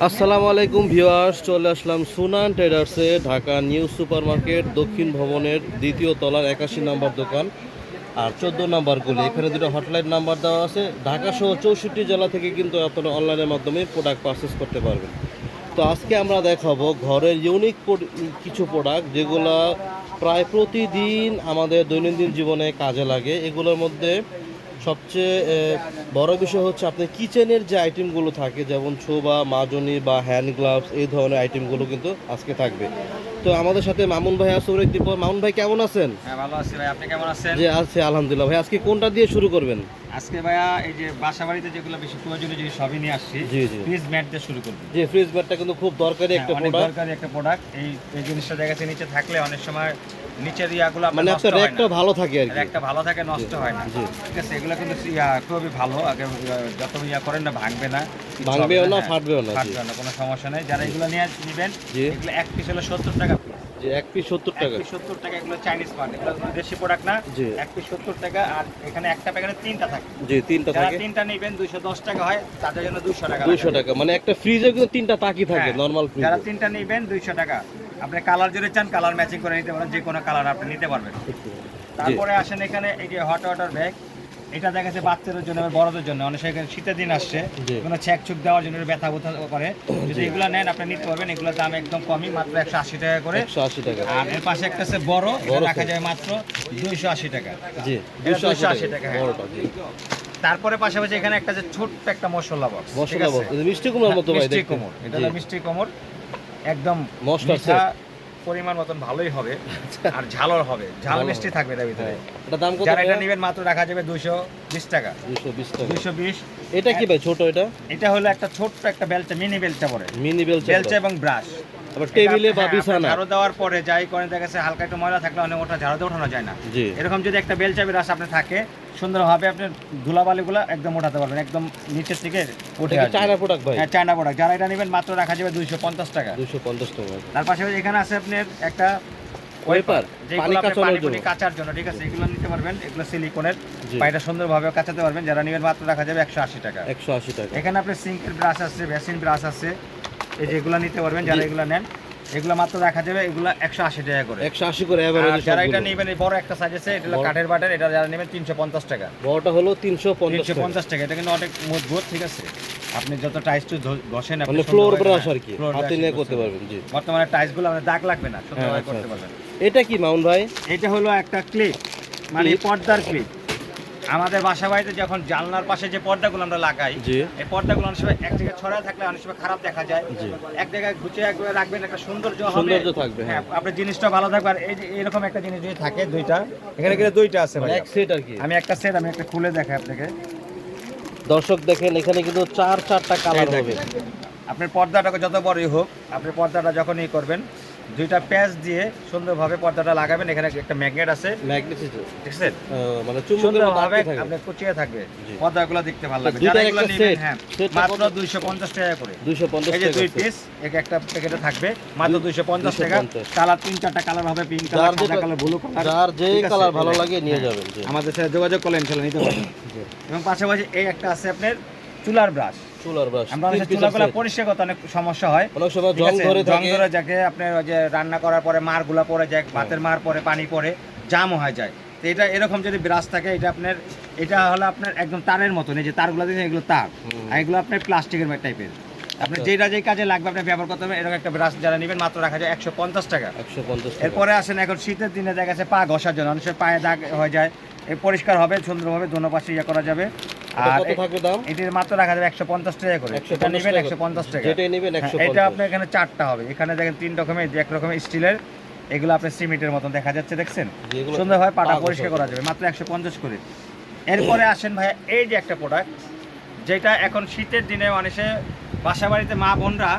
আসসালামু আলাইকুম ভিউয়ার্স, চলে আসলাম সুনান ট্রেডার্সে, ঢাকা নিউ সুপার মার্কেট দক্ষিণ ভবনের দ্বিতীয় তলার 81 নম্বর দোকান আর 14 নম্বর গলি। এখানে দুটো হটলাইন নাম্বার দেওয়া আছে। ঢাকা সহ 64 জেলা থেকে কিন্তু আপনারা অনলাইনের মাধ্যমে প্রোডাক্ট পারচেস করতে পারবেন। তো আজকে আমরা দেখাবো ঘরের ইউনিক কিছু প্রোডাক্ট যেগুলা প্রায় প্রতিদিন আমাদের দৈনন্দিন জীবনে কাজে লাগে। এগুলোর মধ্যে সবচেয়ে বড় বিষয় হচ্ছে আপনার কিচেনের যে আইটেমগুলো থাকে, যেমন ছোবা, মাজনি বা হ্যান্ড গ্লাভস, এই ধরনের আইটেমগুলো কিন্তু আজকে থাকবে। তো আমাদের সাথে মামুন ভাই আছে একটি পর। মামুন ভাই কেমন আছেন? হ্যাঁ, ভালো আছি ভাই। আপনি কেমন আছেন? জি আছি আলহামদুলিল্লাহ। ভাই আজকে কোনটা দিয়ে শুরু করবেন? আজকে ভাইয়া এই যে বাসা বাড়িতে যেগুলো বেশি প্রয়োজনীয় যে সবই নিয়ে আসছি। জি জি ফ্রিজ ম্যাট দিয়ে শুরু করব। জি, ফ্রিজ ম্যাটটা কিন্তু খুব দরকারি একটা অনেক প্রোডাক্ট। দরকারি একটা প্রোডাক্ট। এই জিনিসটা জায়গাতে নিচে থাকলে অনেক সময় নিচের ইয়াগুলো মানে নষ্ট একটা হয় র্যাকটা না। ভালো থাকে আর কি। একটা ভালো থাকে, নষ্ট হয় না। জি। ঠিক আছে, এগুলো কিন্তু খুবই ভালো। আগে যত ইয়া করেন না, ভাঙবে না, কিছু ভাঙবেও হবে না, হ্যাঁ, ফাটবেও না। জি ফাটবে না, কোনো সমস্যা নেই। যারা এগুলো নিয়ে নেবেন, জি এগুলো এক পিস হলো 70 টাকা পিস। জি, এক পিস 70 এক টাকা। পিস 70 টাকা। এগুলো চাইনিজ মাল, এগুলো কোনো দেশি প্রোডাক্ট না। জি এক পিস 70 টাকা। আর এখানে একটা প্যাকেটে 3টা থাকে। জি, তিনটা যারা থাকে। 3টা নেবেন 210 টাকা হয়, তাদের জন্য 200 টাকা 200 টাকা, মানে একটা ফ্রিজে কিন্তু তিনটা তাকি থাকে হ্যাঁ, নরমাল ফ্রিজে। যারা 3টা নেবেন 200 টাকা। আপনি কালার যদি চান কালার ম্যাচিং করে নিতে পারেন, যে কোনো কালার আপনি নিতে পারবেন। তারপরে আসেন এখানে এই যে হট ওয়াটার ব্যাগ। এটা দেখা যাচ্ছে বাচ্চাদের জন্য, বড়দের জন্য। অনেক সময় শীতের দিন আসছে, জি। কোনো ছ্যাক ছুক দেওয়ার জন্য ব্যথা ব্যথা করে। যদি জি। এগুলো নেন আপনি নিতে পারবেন। এগুলোর দাম একদম কমই, মাত্র 180 টাকা করে। 180 টাকা। আর এর পাশে একটা আছে বড়, এটা বড় রাখা size। যায় মাত্র 280 টাকা। জি, এটা 280 টাকা, হ্যাঁ। বড়টা। জি, তারপরে পাশাপাশি এখানে একটা যে ছোট্ট একটা মশলা বক্স, মশলা বক্স, মিষ্টি কুমড়ার মতো ভাই মিষ্টি দেখতে। কুমড়। এটা জি। হলো মিষ্টি কুমড়, একদম মশলা মিঠা পরিমাণ মতন ভালোই হবে। আর ঝালও হবে, ঝাল ভালো মিষ্টি হবে। থাকবে এর ভিতরে। এটা দাম কত? যারা এটা নেবেন মাত্র রাখা যাবে 220 টাকা। 220 টাকা। 220। এটা কি ভাই ছোট? এটা এটা হলো একটা ছোট্ট একটা বেলচা, মিনি বেলচা পরে। মিনি বেলচা। বেলচা এবং ব্রাশ। আবার টেবিলে বা বিছানা। ঝাড়ু দেওয়ার পরে যাই করে দেখা গেছে হালকা একটু ময়লা থাকলে অনেক ওটা ঝাড়ুতে ওঠানো যায় না। জি। এরকম যদি একটা বেলচা ব্রাশ আপনার থাকে, সুন্দরভাবে আপনি ধুলাবালিগুলো একদম ওঠাতে পারবেন, একদম নিচের থেকে উঠে আসবে। চায়না প্রোডাক্ট ভাই। হ্যাঁ, চায়না প্রোডাক্ট। যারা এটা নেবেন মাত্র রাখা যাবে 250 টাকা। 250 টাকা। তার পাশাপাশি এখানে আছে আপনার একটা ওয়েপার, পানি কাচানোর জন্য। কাচার জন্য। ঠিক আছে, এগুলো নিতে পারবেন। এগুলো সিলিকনের, জি। পানিটা সুন্দরভাবে কাচাতে পারবেন। যারা নেবেন মাত্র রাখা যাবে 180 টাকা। 180 টাকা। এখানে আপনার সিঙ্কের ব্রাশ আছে, বেসিন ব্রাশ আছে। এই যে এগুলো নিতে পারবেন যারা এগুলো নেন। এগুলো মাত্র রাখা যাবে এগুলো 180 টাকা করে। 180 করে আর এভারেজ। যারা এটা নেবেন, এই বড় একটা সাইজ আছে, এটা হলো কাঠের বাটার। এটা যারা নেবেন 350 টাকা। বড়টা হলো 350 টাকা। 350 টাকা। এটা কিন্তু অনেক মজবুত। ঠিক আছে, আপনি যত টাইলস ঘষেন, আপনি মানে ফ্লোর সুন্দরভাবে- ব্রাশ আর কি, floor হাতে brush নিয়ে use করতে পারবেন। জি। বর্তমানে টাইলসগুলো আপনার দাগ লাগবে না, সুন্দরভাবে আচ্ছা, করতে আচ্ছা। পারবেন। এটা কি মাউন ভাই? এটা হলো একটা ক্লিপ, মানে Clip? পর্দার ক্লিপ। আমাদের বাসা বাড়িতে যখন জানলার পাশে যে পর্দাগুলো আমরা লাগাই, জি। এই পর্দাগুলো অনেক সময় এক জায়গায় ছড়ায় থাকলে অনেক সময় খারাপ দেখা যায়। জি। এক জায়গায় গুছিয়ে একবারে রাখবেন, একটা সৌন্দর্য হবে। সৌন্দর্য থাকবে, হ্যাঁ। হ্যাঁ, আপনার জিনিসটা ভালো থাকবে। আর এই যে এরকম একটা জিনিস যদি থাকে দুইটা, এখানে কিন্তু দুইটা আছে ভাই। এক সেট আর কি। আমি একটা সেট, আমি একটা খুলে দেখাই আপনাকে। দর্শক দেখেন, এখানে কিন্তু চারটা কালার এই হবে। দেখেন। আপনার পর্দাটাকে যত বড়ই হোক, আপনি পর্দাটা যখন করবেন, দুইটা প্যাচ দিয়ে সুন্দরভাবে পর্দাটা লাগাবেন। এখানে একটা ম্যাগনেট আছে, ম্যাগনেট, ঠিক আছে, মানে চুম্বকের মতো সুন্দরভাবে আটকে থাকে। আপনি কুচিয়ে থাকবে। জি। পর্দাগুলো দেখতে ভালো লাগবে। দুইটার যারা এগুলো একটা নেবেন, set, হ্যাঁ, সেটটা মাত্র কত? 250 টাকা করে। 250 এই যে টাকা দুই set। পিস, একটা প্যাকেটে থাকবে মাত্র 250 টাকা। 250 কালার 3-4টা কালার হবে, পিঙ্ক কালার, যার সাদা যেটা, কালার, ব্লু কালার। যার যে ঠিক আছে? কালার ভালো এই লাগে নিয়ে হ্যাঁ। যাবেন। জি। আমাদের সাথে যোগাযোগ করলে ইনশাআল্লাহ নিতে পারবেন। জি। এবং পাশাপাশি এই একটা আছে আপনার চুলার ব্রাশ। চুলার ব্রাশ। আমরা অনেক চুলাগুলো পরিষ্কার করতে অনেক সমস্যা হয়। অনেক সময় ঠিক জং আছে? ধরে জং থাকে। ধরে যাকে আপনার ওই যে রান্না করার পরে মারগুলা পড়ে যায়, ভাতের মার পরে, পানি পড়ে, জামও হয়ে যায়। তো এটা এরকম যদি ব্রাশ থাকে, এটা আপনার, এটা হলো আপনার একদম তারের মতন। এই যে তারগুলো দেখেন, এগুলো তার। আর এগুলো আপনার প্লাস্টিকের টাইপের। আপনি যেটা যেই কাজে লাগবে আপনি ব্যবহার করতে হবে। এরকম একটা ব্রাশ যারা নেবেন মাত্র রাখা যায় 150 টাকা। 150 টাকা। এরপরে আসেন এখন শীতের দিনে দেখা গেছে পা ঘষার জন্য, অনেক সময় পায়ে দাগ হয়ে যায়, এই পরিষ্কার হবে সুন্দরভাবে, দোনো পাশে ইয়ে করা যাবে। এটা আর কত থাকবে দাম? এটির মাত্র রাখা যাবে 150 টাকা করে। 150 এটা নেবেন টাকা। 150 টাকা। যেটাই নেবেন হ্যাঁ, 150। এটা আপনার এখানে 4টা হবে। এখানে দেখেন 3 রকমের, এক রকমের স্টিলের, এগুলো আপনার সিমেন্টের মতন দেখা যাচ্ছে, দেখছেন? যেগুলো সুন্দরভাবে পাটা পা ঘষা পরিষ্কার করা যাবে মাত্র 150 করে। এরপরে আসেন ভাই, এই যে একটা প্রোডাক্ট, যেটা এখন শীতের দিনে মানুষে বাসা বাড়িতে মা বোনরা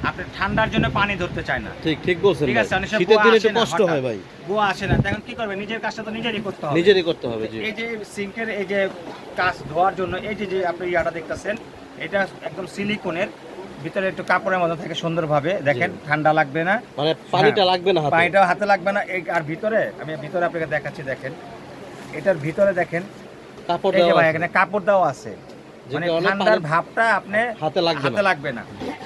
আপনার ঠান্ডার জন্য পানি ধরতে চায় না। ঠিক ঠিক বলছেন ঠিক ভাই। আছে, অনেক সময় শীতের গোয়া দিনে আসে একটু না, কষ্ট হঠাৎ হয় ভাই। গোয়া আসে না, তখন কি করবে? নিজের কাজটা তো নিজেরই করতে হবে। নিজেরই করতে হবে। জি। এই যে সিঙ্কের এই যে কাজ ধোয়ার জন্য এই যে যে আপনি ইয়াটা দেখতেছেন, এটা একদম সিলিকনের, ভিতরে একটু কাপড়ের মতো থাকে সুন্দরভাবে, দেখেন, ঠান্ডা লাগবে না, মানে পানিটা হ্যাঁ, লাগবে না হাতে। পানিটাও হাতে লাগবে না। আর ভিতরে, আমি ভিতরে আপনাকে দেখাচ্ছি, দেখেন, এটার ভিতরে দেখেন, কাপড় এই যে দেওয়া ভাই আছে। এখানে কাপড় দেওয়া আছে। মানে কারণে ঠান্ডার পানি ভাবটা আপনি হাতে লাগবে হাতে না। লাগবে না।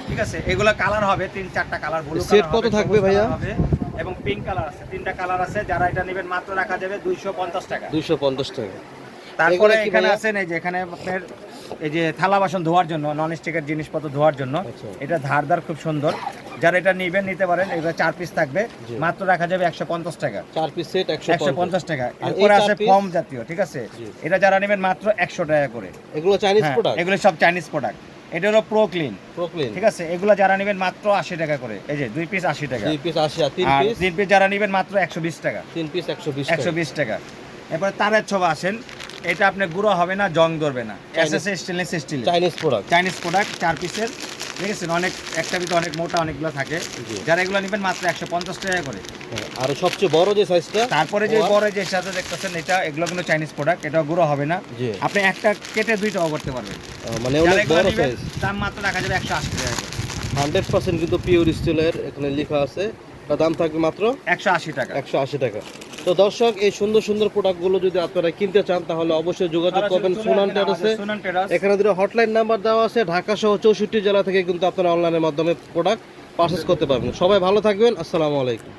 ঠিক আছে, এগুলা কালার হবে 3-4টা কালার, ব্লু সেট কালার কত হবে, থাকবে সবুজ ভাইয়া? কালার হবে এবং পিঙ্ক কালার আছে। 3টা কালার আছে, যারা এটা নেবেন মাত্র রাখা যাবে 250 টাকা। 250 টাকা। তারপরে এগুলা কি এখানে ভাইয়া? আছেন এই যে এখানে আপনার এই যে থালা বাসন ধোয়ার জন্য, নন স্টিকের জিনিসপত্র ধোয়ার জন্য, আচ্ছা। এটা ধারদার খুব সুন্দর। যারা এটা নিবেন নিতে পারেন। এগুলো 4 পিস থাকবে, জি। মাত্র রাখা যাবে 150 টাকা। 4 পিস সেট 150 টাকা। আর এরপরে এই আছে 4 piece? ফর্ম জাতীয়, ঠিক আছে, জি। এটা যারা নেবেন মাত্র 100 টাকা করে। এগুলো চাইনিজ হ্যাঁ, প্রোডাক্ট, এগুলো সব চাইনিজ প্রোডাক্ট। এটা হলো প্রো ক্লিন, প্রোক্লিন। ঠিক আছে, এগুলো যারা নেবেন মাত্র 80 টাকা করে। এই যে 2 পিস 80 টাকা। 2 পিস 80 আর 3 আর পিস 3 পিস যারা নেবেন মাত্র 120 টাকা। 3 পিস 120 টাকা। 120 টাকা। এরপরে তারের ছোবা আসেন, এটা আপনি গুঁড়ো হবে না, জং ধরবে না, SS stainless steel, Chinese product. Chinese product, 4 পিসের, ঠিক আছে, অনেক একটা ভিতরে অনেক মোটা অনেকগুলো থাকে। জি। যারা এগুলো নেবেন মাত্র 150 টাকা করে। আর সবচেয়ে বড় যে সাইজটা, তারপরে যে বড় যে সাথে দেখতেছেন, এগুলো কিন্তু চাইনিজ প্রোডাক্ট, এটা গুঁড়ো হবে না। জি। আপনি একটা কেটে 2টাও করতে পারবেন। মানে যারা অনেক এগুলো বড় নেবেন, সাইজ, দাম মাত্র রাখা যাবে 180 টাকা করে। 100% কিন্তু পিওর স্টিলের এখানে লেখা আছে। তার দাম থাকবে মাত্র 180 টাকা। 180 টাকা। তো দর্শক, এই সুন্দর সুন্দর প্রোডাক্টগুলো যদি আপনারা কিনতে চান তাহলে অবশ্যই যোগাযোগ করবেন সুনান টেরাসে। সুনান টেরাস। এখানে দুটো হটলাইন নাম্বার দেওয়া আছে, ঢাকা সহ 64 জেলা থেকে কিন্তু আপনারা অনলাইনের মাধ্যমে প্রোডাক্ট পারচেস করতে পারবেন। সবাই ভালো থাকবেন, আসসালামু আলাইকুম।